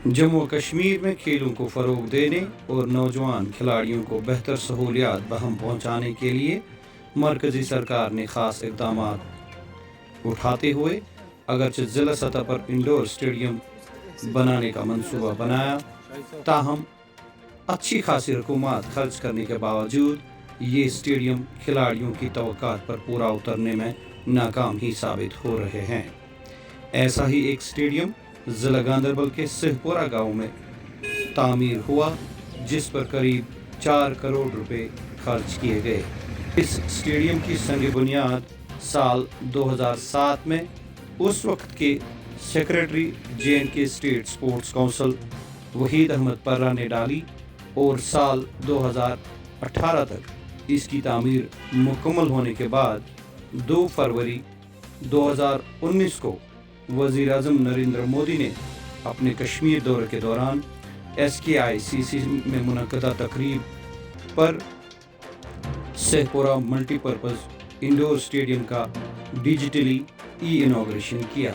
जम्मू और कश्मीर में खेलों को फ़रोग देने और नौजवान खिलाड़ियों को बेहतर सहूलियात बहम पहुँचाने के लिए मरकज़ी सरकार ने ख़ास इक़दाम उठाते हुए अगरचे ज़िला सतह पर इंडोर स्टेडियम बनाने का मंसूबा बनाया, ताहम अच्छी खासी रकूमात खर्च करने के बावजूद ये स्टेडियम खिलाड़ियों की तवक्कात पर पूरा उतरने में नाकाम ही साबित हो रहे हैं। ऐसा ही एक स्टेडियम ज़िला गांदरबल के सिहपुरा गांव में तामीर हुआ, जिस पर करीब 4 करोड़ रुपए खर्च किए गए। इस स्टेडियम की संग बुनियाद साल 2007 में उस वक्त के secretary J&K state sports council Waheed Ahmad Parra ने डाली और साल 2018 तक इसकी तामीर मुकम्मल होने के बाद 2 फरवरी 2019 को वज़ीर आज़म नरेंद्र मोदी ने अपने कश्मीर दौरे के दौरान SKICC में मुनक़दा तकरीब पर सिहपुरा मल्टीपर्पज़ इंडोर स्टेडियम का डिजिटली इनॉग्रेशन किया।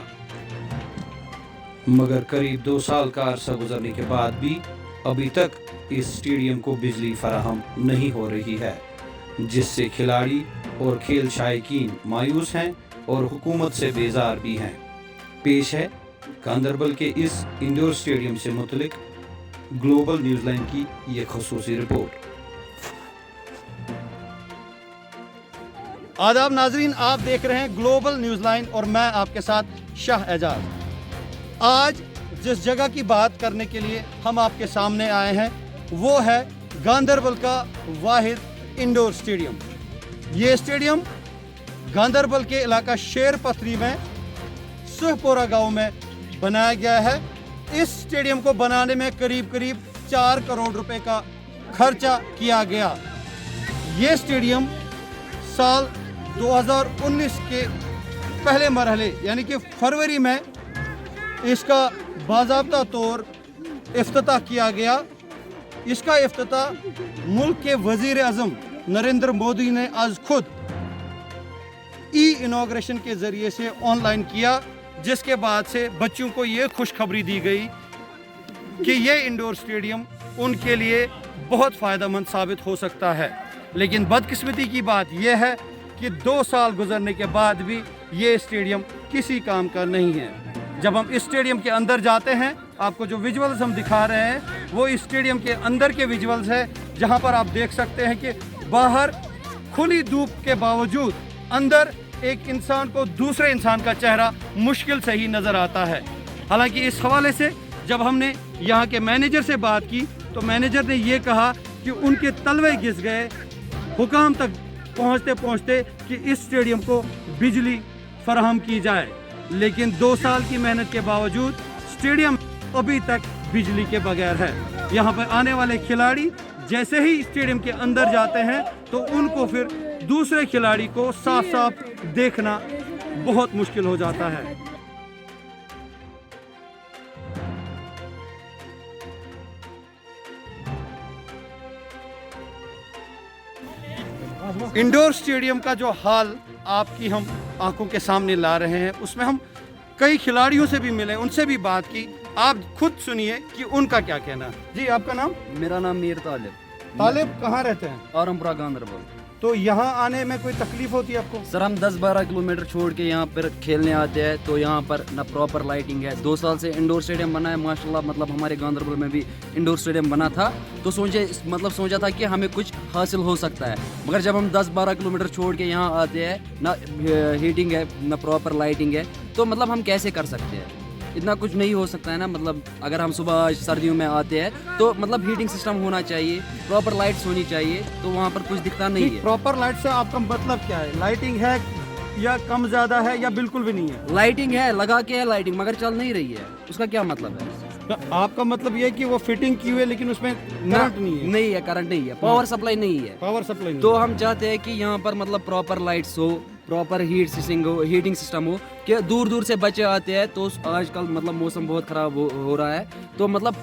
मगर करीब 2 साल का अरसा गुजरने के बाद भी अभी तक इस स्टेडियम को बिजली फराहम नहीं हो रही है, जिससे खिलाड़ी और खेल शायकीन मायूस हैं और हुकूमत से बेजार भी हैं। पेश है गांदरबल के इस इंडोर स्टेडियम से मुतलिक ग्लोबल न्यूज़लाइन की ये ख़ुसूसी रिपोर्ट। आदाब नाजरीन, आप देख रहे हैं ग्लोबल न्यूज़लाइन और मैं आपके साथ शाह एजाज। आज जिस जगह की बात करने के लिए हम आपके सामने आए हैं वो है गांदरबल का वाहिद इंडोर स्टेडियम। ये स्टेडियम गांदरबल के इलाका शेर पथरी में सिहपुरा गांव में बनाया गया है। इस स्टेडियम को बनाने में करीब 4 करोड़ रुपए का खर्चा किया गया। ये स्टेडियम साल 2019 के पहले मरहले यानी कि फरवरी में इसका बाज़ाब्ता तौर इफ्तिताह किया गया। इसका इफ्तिताह मुल्क के वज़ीर आज़म नरेंद्र मोदी ने आज खुद इनॉग्रेशन के ज़रिए से ऑनलाइन किया, जिसके बाद से बच्चों को ये खुशखबरी दी गई कि ये इंडोर स्टेडियम उनके लिए बहुत फ़ायदेमंद साबित हो सकता है। लेकिन बदकिस्मती की बात यह है कि 2 साल गुजरने के बाद भी ये स्टेडियम किसी काम का नहीं है। जब हम इस स्टेडियम के अंदर जाते हैं, आपको जो विजुअल्स हम दिखा रहे हैं वो इस स्टेडियम के अंदर के विजुअल्स है, जहां पर आप देख सकते हैं कि बाहर खुली धूप के बावजूद अंदर एक इंसान को दूसरे इंसान का चेहरा मुश्किल से ही नज़र आता है। हालांकि इस हवाले से जब हमने यहाँ के मैनेजर से बात की तो मैनेजर ने ये कहा कि उनके तलवे घिस गए हुकाम तक पहुँचते पहुँचते कि इस स्टेडियम को बिजली फराहम की जाए। लेकिन 2 साल की मेहनत के बावजूद स्टेडियम अभी तक बिजली के बगैर है। यहाँ पर आने वाले खिलाड़ी जैसे ही स्टेडियम के अंदर जाते हैं तो उनको फिर दूसरे खिलाड़ी को साफ साफ देखना बहुत मुश्किल हो जाता है। इंडोर स्टेडियम का जो हाल आपकी हम आंखों के सामने ला रहे हैं, उसमें हम कई खिलाड़ियों से भी मिले, उनसे भी बात की। आप खुद सुनिए कि उनका क्या कहना है। जी, आपका नाम? मेरा नाम मीर तालिब। तालिब, कहाँ रहते हैं? आरमपुरा गांदरबल। तो यहाँ आने में कोई तकलीफ होती है आपको? सर, हम 10-12 किलोमीटर छोड़ के यहाँ पर खेलने आते हैं, तो यहाँ पर ना प्रॉपर लाइटिंग है। 2 साल से इंडोर स्टेडियम बना है माशाल्लाह, मतलब हमारे गांदरबल में भी इंडोर स्टेडियम बना था, तो सोचा था कि हमें कुछ हासिल हो सकता है। मगर जब हम 10-12 किलोमीटर छोड़ के यहाँ आते हैं, ना हीटिंग है ना प्रॉपर लाइटिंग है, तो मतलब हम कैसे कर सकते हैं? इतना कुछ नहीं हो सकता है ना। मतलब अगर हम सुबह सर्दियों में आते हैं तो मतलब हीटिंग सिस्टम होना चाहिए, प्रॉपर लाइट्स होनी चाहिए, तो वहाँ पर कुछ दिखता नहीं है। प्रॉपर लाइट से आपका मतलब क्या है? लाइटिंग है या कम ज्यादा है या बिल्कुल भी नहीं है? लाइटिंग है, लगा के है लाइटिंग, मगर चल नहीं रही है। उसका क्या मतलब है? तो आपका मतलब ये है कि वो फिटिंग की हुई है लेकिन उसमें करंट नहीं है? नहीं है, करंट नहीं है, पावर सप्लाई नहीं है। पावर सप्लाई नहीं। तो हम चाहते हैं कि यहाँ पर मतलब प्रॉपर लाइट्स हो, प्रॉपर हीटिंग सिस्टम हो, कि दूर दूर से बच्चे आते हैं। तो आजकल मतलब मौसम बहुत ख़राब हो रहा है, तो मतलब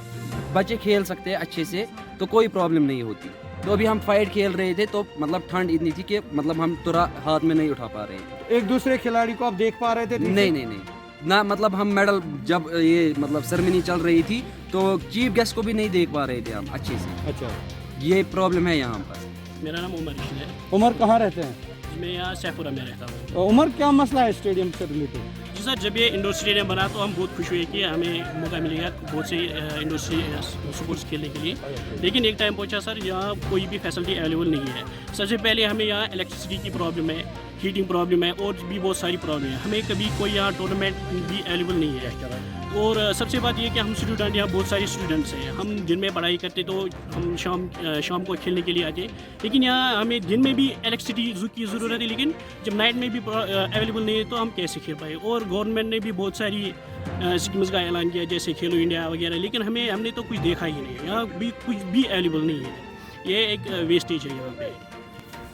बच्चे खेल सकते हैं अच्छे से, तो कोई प्रॉब्लम नहीं होती। तो अभी हम फाइट खेल रहे थे तो मतलब ठंड इतनी थी कि मतलब हम तुरा हाथ में नहीं उठा पा रहे थे। एक दूसरे खिलाड़ी को आप देख पा रहे थे? नहीं नहीं नहीं, ना मतलब हम मेडल जब ये मतलब सेरेमनी चल रही थी तो चीफ गेस्ट को भी नहीं देख पा रहे थे हम अच्छे से। अच्छा, ये प्रॉब्लम है यहाँ पर। मेरा नाम उमर रशीद है। उमर कहाँ रहते हैं? मैं यहाँ सैफुरा में रहता हूँ। उमर, क्या मसला है स्टेडियम से रिलेटेड? जी सर, जब ये इंडोर स्टेडियम बना तो हम बहुत खुश हुए कि हमें मौका मिलेगा बहुत से इंडोर स्पोर्ट्स खेलने के लिए। लेकिन एक टाइम पहुँचा सर, यहाँ कोई भी फैसिलिटी अवेलेबल नहीं है। सबसे पहले हमें यहाँ इलेक्ट्रिसिटी की प्रॉब्लम है, हीटिंग प्रॉब्लम है और भी बहुत सारी प्रॉब्लम है। हमें कभी कोई यहाँ टूर्नामेंट भी अवेलेबल नहीं है। और सबसे बात ये कि हम स्टूडेंट, यहाँ बहुत सारे स्टूडेंट्स हैं। हम दिन में पढ़ाई करते तो हम शाम को खेलने के लिए आते, लेकिन यहाँ हमें दिन में भी इलेक्ट्रिसिटी की ज़रूरत है, लेकिन जब नाइट में भी अवेलेबल नहीं है तो हम कैसे खेल पाए। और गवर्नमेंट ने भी बहुत सारी स्कीम्स का ऐलान किया जैसे खेलो इंडिया वगैरह, लेकिन हमने तो कुछ देखा ही नहीं। यहाँ भी कुछ भी अवेलेबल नहीं है। ये एक वेस्टेज है यहाँ पे।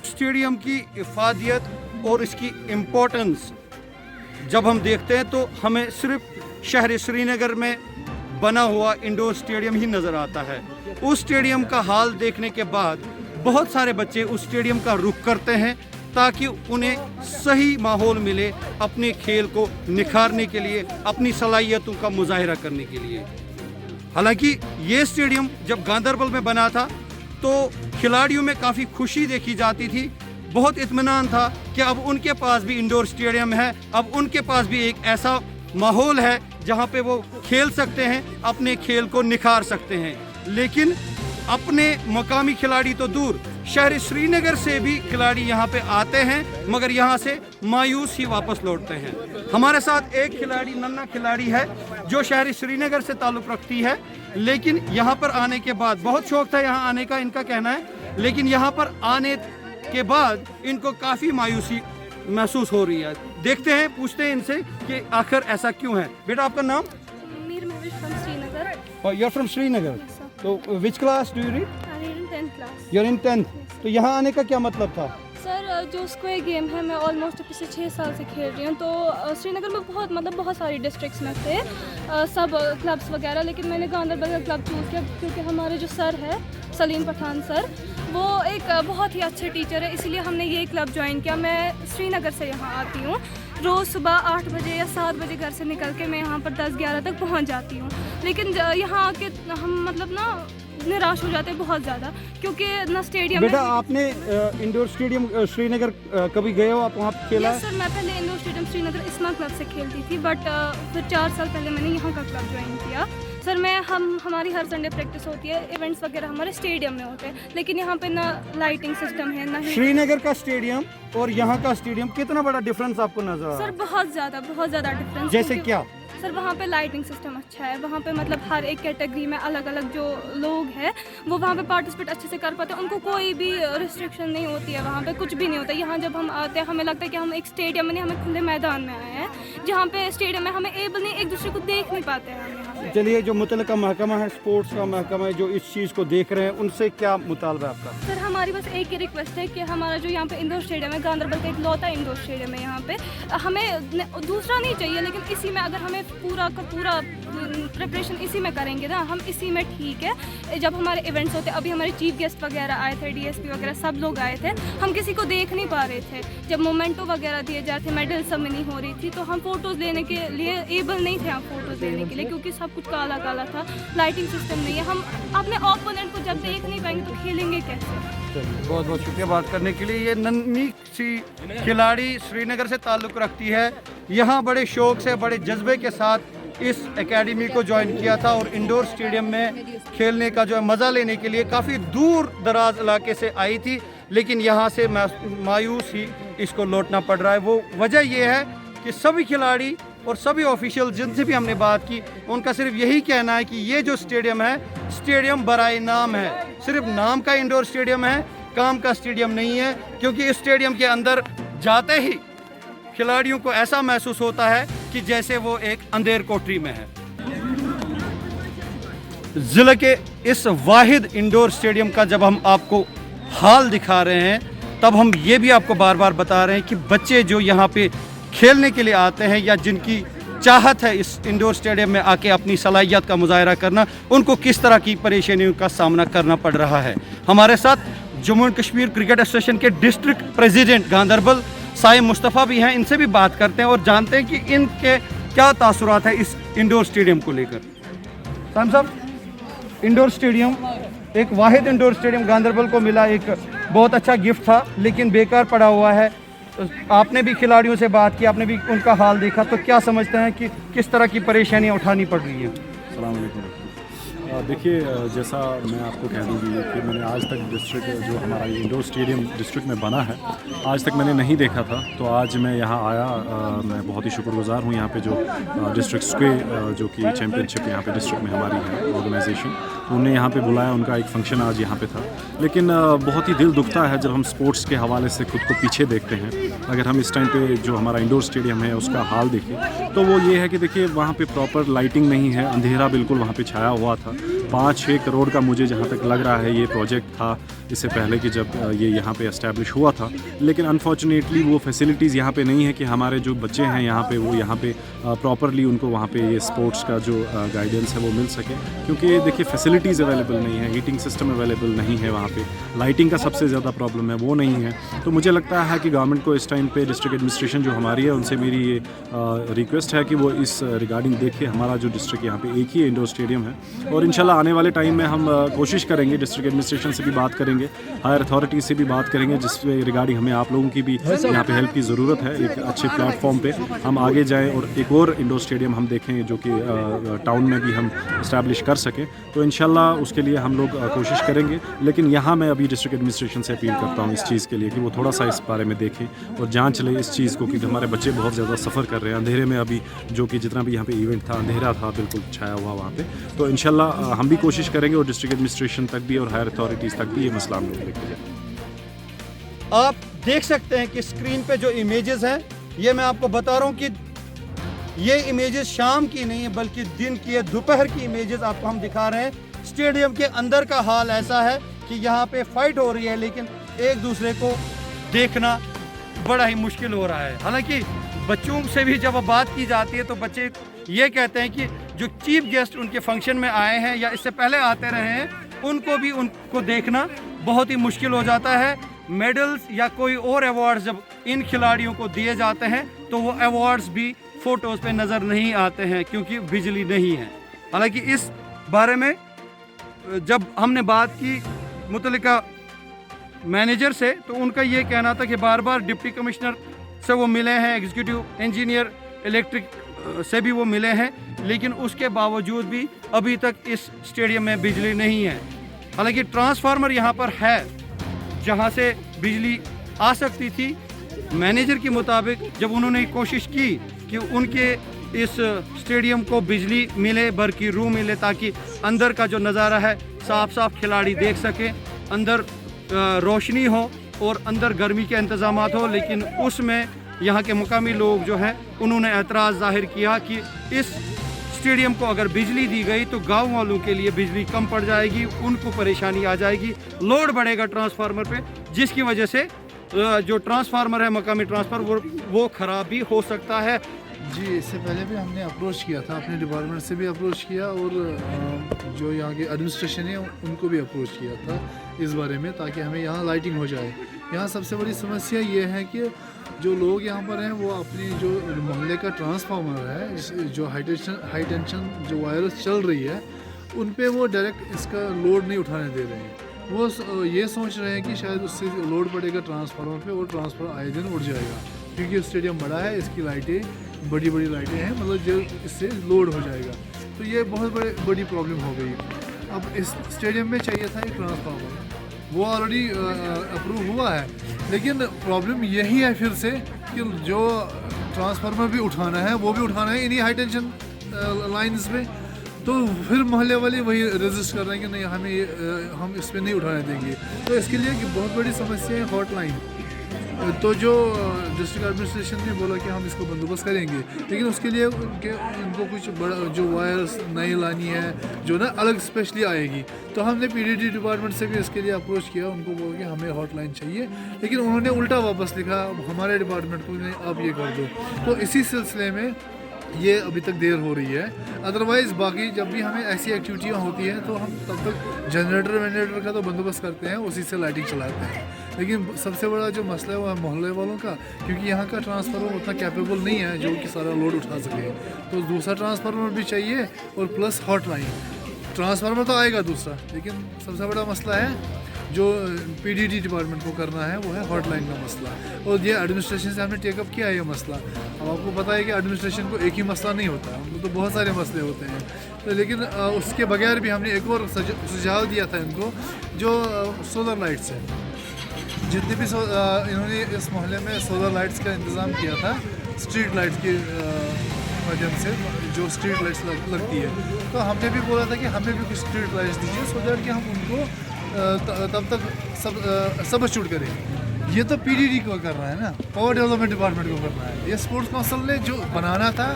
स्टेडियम की इफादियत और इसकी इम्पोर्टेंस जब हम देखते हैं तो हमें सिर्फ शहर श्रीनगर में बना हुआ इंडोर स्टेडियम ही नज़र आता है। उस स्टेडियम का हाल देखने के बाद बहुत सारे बच्चे उस स्टेडियम का रुख करते हैं ताकि उन्हें सही माहौल मिले अपने खेल को निखारने के लिए, अपनी सलाहियतों का मुजाहिरा करने के लिए। हालांकि ये स्टेडियम जब गांदरबल में बना था तो खिलाड़ियों में काफ़ी खुशी देखी जाती थी, बहुत इत्मीनान था कि अब उनके पास भी इंडोर स्टेडियम है, अब उनके पास भी एक ऐसा माहौल है जहां पे वो खेल सकते हैं, अपने खेल को निखार सकते हैं। लेकिन अपने मकामी खिलाड़ी तो दूर, शहर श्रीनगर से भी खिलाड़ी यहां पे आते हैं मगर यहां से मायूस ही वापस लौटते हैं। हमारे साथ एक खिलाड़ी, नन्ना खिलाड़ी है जो शहर श्रीनगर से ताल्लुक़ रखती है, लेकिन यहां पर आने के बाद बहुत शौक था यहाँ आने का, इनका कहना है, लेकिन यहाँ पर आने के बाद इनको काफ़ी मायूसी महसूस हो रही है। देखते हैं, पूछते हैं इनसे कि आखिर ऐसा क्यों है। बेटा, आपका नाम? Mir Mahvish from Srinagar. You are from Srinagar. तो which class do you read? I read in 10th class. You are in 10th। तो यहाँ आने का क्या मतलब था? सर, जो स्क्वायर गेम है मैं ऑलमोस्ट पिछले 6 साल से खेल रही हूँ। तो श्रीनगर में बहुत सारी डिस्ट्रिक्ट्स में थे सब क्लब्स वगैरह, लेकिन मैंने गांदरबल का क्लब चूज़ किया क्योंकि हमारे जो सर है सलीम पठान सर, वो एक बहुत ही अच्छे टीचर है, इसलिए हमने ये क्लब ज्वाइन किया। मैं श्रीनगर से यहाँ आती हूँ, रोज़ सुबह 8 बजे या 7 बजे घर से निकल के मैं यहाँ पर 10-11 तक पहुँच जाती हूँ। लेकिन यहाँ आके हम मतलब ना निराश हो जाते हैं बहुत ज़्यादा, क्योंकि ना स्टेडियम। बेटा, आपने इंडोर स्टेडियम श्रीनगर कभी गए हो? आप वहाँ खेला है? सर, मैं पहले इंडोर स्टेडियम श्रीनगर इस्मा क्लब से खेलती थी, बट फिर 4 साल पहले मैंने यहाँ का क्लब ज्वाइन किया। सर, हमारी हर संडे प्रैक्टिस होती है, इवेंट्स वगैरह हमारे स्टेडियम में होते हैं, लेकिन यहाँ पे ना लाइटिंग सिस्टम है ना ही। श्रीनगर का स्टेडियम और यहाँ का स्टेडियम कितना बड़ा डिफरेंस आपको नजर आ रहा है? सर, बहुत ज़्यादा डिफरेंस। जैसे क्या? सर, वहाँ पे लाइटिंग सिस्टम अच्छा है, वहाँ पे मतलब हर एक कैटेगरी में अलग अलग जो लोग हैं वो वहाँ पे पार्टिसिपेट अच्छे से कर पाते हैं, उनको कोई भी रिस्ट्रिक्शन नहीं होती है, वहाँ पे कुछ भी नहीं होता। यहाँ जब हम आते हैं हमें लगता है कि हम एक स्टेडियम में नहीं, हमें खुले मैदान में आए हैं, जहाँ पे स्टेडियम में हमें एबल नहीं, एक दूसरे को देख नहीं पाते हैं हम यहाँ पे। चलिए, जो मुतल्लिका महकमा है, स्पोर्ट्स का महकमा है, जो इस चीज़ को देख रहे हैं, उनसे क्या मुतालबा है आपका? सर, हमारी बस एक ही रिक्वेस्ट है कि हमारा जो यहाँ पे इंडोर स्टेडियम है, गांदरबल का इकलौता इंडोर स्टेडियम है यहाँ पे, हमें दूसरा नहीं चाहिए, लेकिन इसी में अगर हमें पूरा का पूरा प्रिपरेशन इसी में करेंगे ना, हम इसी में ठीक है। जब हमारे इवेंट्स होते, अभी हमारे चीफ गेस्ट वगैरह आए थे, डीएसपी वगैरह सब लोग आए थे, हम किसी को देख नहीं पा रहे थे। जब मोमेंटो वगैरह दिए जा रहे थे, मेडल सबमिनी हो रही थी, तो हम फोटोज़ लेने के लिए एबल नहीं थे, हम फोटोज़ लेने के लिए, क्योंकि सब कुछ काला काला था, लाइटिंग सिस्टम नहीं है। हम अपने ओपोनेंट को जब देख नहीं पाएंगे तो खेलेंगे कैसे? बहुत बहुत शुक्रिया बात करने के लिए। ये नन्ही सी खिलाड़ी श्रीनगर से ताल्लुक़ रखती है, यहाँ बड़े शौक से, बड़े जज्बे के साथ इस एकेडमी को ज्वाइन किया था और इंडोर स्टेडियम में खेलने का जो है मज़ा लेने के लिए काफ़ी दूर दराज इलाके से आई थी, लेकिन यहाँ से मायूस ही इसको लौटना पड़ रहा है। वो वजह ये है कि सभी खिलाड़ी और सभी ऑफिशियल जिनसे भी हमने बात की, उनका सिर्फ यही कहना है कि ये जो स्टेडियम है, स्टेडियम बराए नाम है, सिर्फ नाम का इंडोर स्टेडियम है, काम का स्टेडियम नहीं है, क्योंकि इस स्टेडियम के अंदर जाते ही खिलाड़ियों को ऐसा महसूस होता है कि जैसे वो एक अंधेर कोठरी में है। ज़िले के इस वाहिद इंडोर स्टेडियम का जब हम आपको हाल दिखा रहे हैं, तब हम ये भी आपको बार बार बता रहे हैं कि बच्चे जो यहाँ पे खेलने के लिए आते हैं या जिनकी चाहत है इस इंडोर स्टेडियम में आके अपनी सलाहियत का मुजाहरा करना, उनको किस तरह की परेशानियों का सामना करना पड़ रहा है। हमारे साथ Jammu and Kashmir cricket association के डिस्ट्रिक्ट प्रेसिडेंट गांदरबल साइम मुस्तफ़ा भी हैं, इनसे भी बात करते हैं और जानते हैं कि इनके क्या तासुरात है इस इंडोर स्टेडियम को लेकर? साहब, इंडोर स्टेडियम एक वाहिद इंडोर स्टेडियम गांधरबल को मिला, एक बहुत अच्छा गिफ्ट था, लेकिन बेकार पड़ा हुआ है। आपने भी खिलाड़ियों से बात की, आपने भी उनका हाल देखा, तो क्या समझते हैं कि किस तरह की परेशानियां उठानी पड़ रही हैं? अस्सलाम वालेकुम। देखिए, जैसा मैं आपको कह दूँ कि मैंने आज तक डिस्ट्रिक्ट जो हमारा ये इंडोर स्टेडियम डिस्ट्रिक्ट में बना है, आज तक मैंने नहीं देखा था। तो आज मैं यहाँ आया, मैं बहुत ही शुक्रगुजार हूँ यहाँ पे जो डिस्ट्रिक्ट स्क्वे जो कि चैम्पियनशिप यहाँ पे डिस्ट्रिक्ट में हमारी है ऑर्गेनाइजेशन, तो उन्हें यहाँ पे बुलाया, उनका एक फ़ंक्शन आज यहाँ पे था। लेकिन बहुत ही दिल दुखता है जब हम स्पोर्ट्स के हवाले से खुद को पीछे देखते हैं। अगर हम इस टाइम पे जो हमारा इंडोर स्टेडियम है उसका हाल देखें तो वो ये है कि देखिए वहाँ पे प्रॉपर लाइटिंग नहीं है, अंधेरा बिल्कुल वहाँ पे छाया हुआ था। 5-6 करोड़ का मुझे जहाँ तक लग रहा है ये प्रोजेक्ट था इससे पहले कि जब ये यहाँ पे एस्टैब्लिश हुआ था। लेकिन अनफॉर्चुनेटली वो फैसिलिटीज़ यहाँ पे नहीं है कि हमारे जो बच्चे हैं यहाँ पे वो यहाँ पे प्रॉपरली उनको वहाँ पे ये स्पोर्ट्स का जो गाइडेंस है वो मिल सके, क्योंकि देखिए फैसिलिटीज़ अवेलेबल नहीं है, हीटिंग सिस्टम अवेलेबल नहीं है वहाँ पे, लाइटिंग का सबसे ज़्यादा प्रॉब्लम है वो नहीं है। तो मुझे लगता है कि गवर्नमेंट को इस टाइम पे डिस्ट्रिक्ट एडमिनिस्ट्रेशन जो हमारी है उनसे मेरी ये रिक्वेस्ट है कि वो इस रिगार्डिंग देखे। हमारा जो डिस्ट्रिक्ट यहाँ पे एक ही इंडोर स्टेडियम है और इंशाल्लाह आने वाले टाइम में हम कोशिश करेंगे, डिस्ट्रिक्ट एडमिनिस्ट्रेशन से भी बात करेंगे, हायर अथॉरिटी से भी बात करेंगे, जिसपे रिगार्डिंग हमें आप लोगों की भी यहाँ पे हेल्प की ज़रूरत है। एक अच्छे प्लेटफॉर्म पे हम आगे जाएं और एक और इंडोर स्टेडियम हम देखें जो कि टाउन में भी हम इस्टेब्लिश कर सकें। तो इंशाल्लाह उसके लिए हम लोग कोशिश करेंगे। लेकिन यहाँ मैं अभी डिस्ट्रिक्ट एडमिनिस्ट्रेशन से अपील करता हूँ इस चीज़ के लिए कि वो थोड़ा सा इस बारे में देखें और जांच लें इस चीज़ को, क्योंकि हमारे बच्चे बहुत ज़्यादा सफ़र कर रहे हैं अंधेरे में। अभी जो कि जितना भी यहाँ पे इवेंट था अंधेरा था, बिल्कुल छाया हुआ वहाँ पे। तो इंशाल्लाह हम भी कोशिश करेंगे और डिस्ट्रिक्ट एडमिनिस्ट्रेशन तक भी और हायर अथॉरिटीज़ तक भी ये मसला हम लोग लेके जाएं। आप देख सकते हैं कि स्क्रीन पे जो इमेजेस हैं, ये मैं आपको बता रहा हूँ कि ये इमेजेस शाम की नहीं है बल्कि दिन की है, दोपहर की इमेजेस आपको हम दिखा रहे हैं। स्टेडियम के अंदर का हाल ऐसा है कि यहाँ पे फाइट हो रही है, लेकिन एक दूसरे को देखना बड़ा ही मुश्किल हो रहा है। हालांकि बच्चों से भी जब बात की जाती है तो बच्चे ये कहते हैं कि जो चीफ गेस्ट उनके फंक्शन में आए हैं या इससे पहले आते रहे हैं, उनको देखना बहुत ही मुश्किल हो जाता है। मेडल्स या कोई और अवार्ड्स जब इन खिलाड़ियों को दिए जाते हैं तो वो अवार्ड्स भी फ़ोटोज़ पे नज़र नहीं आते हैं क्योंकि बिजली नहीं है। हालांकि इस बारे में जब हमने बात की मुतल्लिका मैनेजर से तो उनका ये कहना था कि बार बार डिप्टी कमिश्नर से वो मिले हैं, एग्जीक्यूटिव इंजीनियर इलेक्ट्रिक से भी वो मिले हैं, लेकिन उसके बावजूद भी अभी तक इस स्टेडियम में बिजली नहीं है। हालांकि ट्रांसफार्मर यहाँ पर है जहाँ से बिजली आ सकती थी। मैनेजर के मुताबिक जब उन्होंने कोशिश की कि उनके इस स्टेडियम को बिजली मिले, बल्कि रूम मिले, ताकि अंदर का जो नज़ारा है साफ साफ खिलाड़ी देख सकें, अंदर रोशनी हो और अंदर गर्मी के इंतज़ाम हो, लेकिन उसमें यहाँ के मुकामी लोग जो हैं उन्होंने एतराज़ ज़ाहिर किया कि इस स्टेडियम को अगर बिजली दी गई तो गांव वालों के लिए बिजली कम पड़ जाएगी, उनको परेशानी आ जाएगी, लोड बढ़ेगा ट्रांसफार्मर पे, जिसकी वजह से जो ट्रांसफार्मर है मकामी ट्रांसफार्मर वो ख़राब भी हो सकता है। जी, इससे पहले भी हमने अप्रोच किया था, अपने डिपार्टमेंट से भी अप्रोच किया और जो यहाँ के एडमिनिस्ट्रेशन है उनको भी अप्रोच किया था इस बारे में, ताकि हमें यहाँ लाइटिंग हो जाए। यहाँ सबसे बड़ी समस्या ये है कि जो लोग यहाँ पर हैं वो अपनी जो मोहल्ले का ट्रांसफार्मर है, जो हाई टेंशन जो वायरस चल रही है, उन पे वो डायरेक्ट इसका लोड नहीं उठाने दे रहे हैं। वो ये सोच रहे हैं कि शायद उससे लोड पड़ेगा ट्रांसफार्मर पे और ट्रांसफार्मर आए दिन उड़ जाएगा, क्योंकि स्टेडियम बड़ा है, इसकी लाइटें बड़ी बड़ी लाइटें हैं, मतलब जो इससे लोड हो जाएगा। तो ये बहुत बड़ी प्रॉब्लम हो गई। अब इस स्टेडियम में चाहिए था एक ट्रांसफार्मर, वो ऑलरेडी अप्रूव हुआ है, लेकिन प्रॉब्लम यही है फिर से कि जो ट्रांसफार्मर भी उठाना है वो भी उठाना है इन्हीं हाई टेंशन लाइन्स पे। तो फिर मोहल्ले वाले वही रेजिस्ट कर रहे हैं कि नहीं, हमें हम इस पर नहीं उठाने देंगे। तो इसके लिए बहुत बड़ी समस्या है हॉटलाइन। तो जो डिस्ट्रिक्ट एडमिनिस्ट्रेशन ने बोला कि हम इसको बंदोबस्त करेंगे, लेकिन उसके लिए उनको कुछ बड़ा जो वायर्स नई लानी है जो ना अलग स्पेशली आएगी। तो हमने पीडीडी डिपार्टमेंट से भी इसके लिए अप्रोच किया, उनको बोला कि हमें हॉटलाइन चाहिए, लेकिन उन्होंने उल्टा वापस लिखा हमारे डिपार्टमेंट को, आप ये कर दो। तो इसी सिलसिले में ये अभी तक देर हो रही है। अदरवाइज़ बाकी जब भी हमें ऐसी एक्टिविटियाँ होती हैं तो हम तब तक जनरेटर का तो बंदोबस्त करते हैं, उसी से लाइटिंग चलाते हैं। लेकिन सबसे बड़ा जो मसला है वो है मोहल्ले वालों का, क्योंकि यहाँ का ट्रांसफार्मर उतना कैपेबल नहीं है जो कि सारा लोड उठा सके। तो दूसरा ट्रांसफार्मर भी चाहिए और प्लस हॉट लाइन। ट्रांसफार्मर तो आएगा दूसरा, लेकिन सबसे बड़ा मसला है जो पीडीडी डिपार्टमेंट को करना है वो है हॉट लाइन का मसला। और ये एडमिनिस्ट्रेशन से हमने टेकअप किया है ये मसला। अब आपको पता है कि एडमिनिस्ट्रेशन को एक ही मसला नहीं होता, उनको तो बहुत सारे मसले होते हैं। तो लेकिन उसके बगैर भी हमने एक और सुझाव दिया था इनको, जो सोलर लाइट्स है। जितने भी इन्होंने इस मोहल्ले में सोलर लाइट्स का इंतज़ाम किया था, स्ट्रीट लाइट्स के माध्यम से जो स्ट्रीट लाइट्स लगती है, तो हमने भी बोला था कि हमें भी कुछ स्ट्रीट लाइट्स दीजिए सो दैट कि हम उनको तब तक सबस्टिट्यूट करें। ये तो पीडीडी को करना है ना, पावर डेवलपमेंट डिपार्टमेंट को करना है। ये स्पोर्ट्स काउंसिल ने जो बनाना था,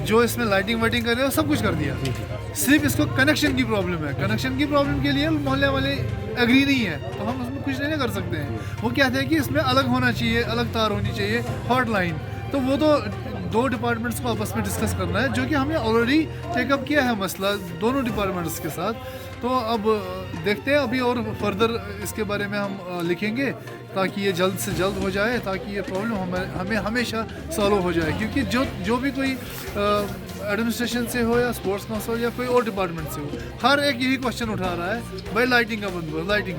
जो इसमें लाइटिंग वाइटिंग कर रहे हो सब कुछ कर दिया, सिर्फ इसको कनेक्शन की प्रॉब्लम है। कनेक्शन की प्रॉब्लम के लिए मोहल्ले वाले एग्री नहीं है, तो हम उसमें कुछ नहीं कर सकते हैं। वो कहते हैं कि इसमें अलग होना चाहिए, अलग तार होनी चाहिए, हॉट लाइन। तो वो तो दो डिपार्टमेंट्स को आपस में डिस्कस करना है, जो कि हमने ऑलरेडी टेकअप किया है मसला दोनों डिपार्टमेंट्स के साथ। तो अब देखते हैं, अभी और फर्दर इसके बारे में हम लिखेंगे ताकि ये जल्द से जल्द हो जाए, ताकि ये प्रॉब्लम हमें हमेशा सॉल्व हो जाए। क्योंकि जो भी कोई एडमिनिस्ट्रेशन से हो या स्पोर्ट्स काउंसिल या कोई और डिपार्टमेंट से हो, हर एक यही क्वेश्चन उठा रहा है, भाई लाइटिंग का बंदोबस्त, लाइटिंग।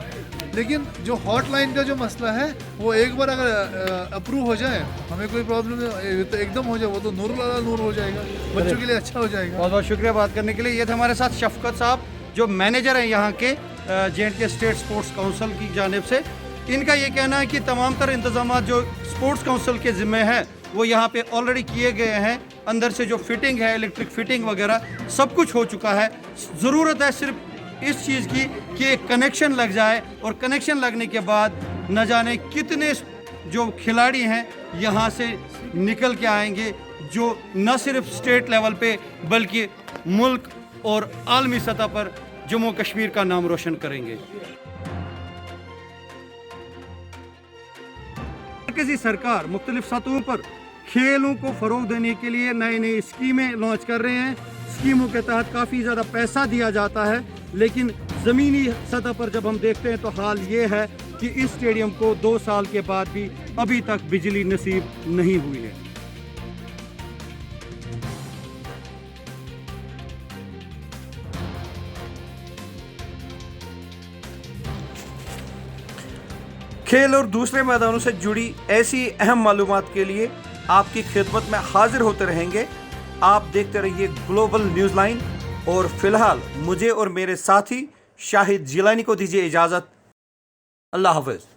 लेकिन जो हॉट लाइन का जो मसला है वो एक बार अगर अप्रूव हो जाए, हमें कोई प्रॉब्लम तो एकदम हो जाए, वो तो नूर वाला नूर हो जाएगा, बच्चों के लिए अच्छा हो जाएगा। बहुत बहुत शुक्रिया बात करने के लिए। ये थे हमारे साथ शफकत साहब, जो मैनेजर हैं यहाँ के J&K स्टेट स्पोर्ट्स काउंसिल की जानिब से। इनका ये कहना है कि तमाम तर इंतजाम जो स्पोर्ट्स काउंसिल के ज़िम्मे हैं वो यहाँ पे ऑलरेडी किए गए हैं। अंदर से जो फिटिंग है, इलेक्ट्रिक फिटिंग वगैरह सब कुछ हो चुका है। ज़रूरत है सिर्फ इस चीज़ की कि एक कनेक्शन लग जाए, और कनेक्शन लगने के बाद न जाने कितने जो खिलाड़ी हैं यहाँ से निकल के आएंगे, जो न सिर्फ स्टेट लेवल पे बल्कि मुल्क और आलमी सतह पर जम्मू कश्मीर का नाम रोशन करेंगे। मरकज़ी सरकार मुख्तलिफ सतहों पर खेलों को फ़रोग देने के लिए नई नई स्कीमें लॉन्च कर रहे हैं। स्कीमों के तहत काफ़ी ज़्यादा पैसा दिया जाता है, लेकिन ज़मीनी सतह पर जब हम देखते हैं तो हाल ये है कि इस स्टेडियम को 2 साल के बाद भी अभी तक बिजली नसीब नहीं हुई है। खेल और दूसरे मैदानों से जुड़ी ऐसी अहम मालूमात के लिए आपकी खिदमत में हाजिर होते रहेंगे। आप देखते रहिए ग्लोबल न्यूज़ लाइन। और फिलहाल मुझे और मेरे साथी शाहिद जिलानी को दीजिए इजाज़त। अल्लाह हाफ़िज़।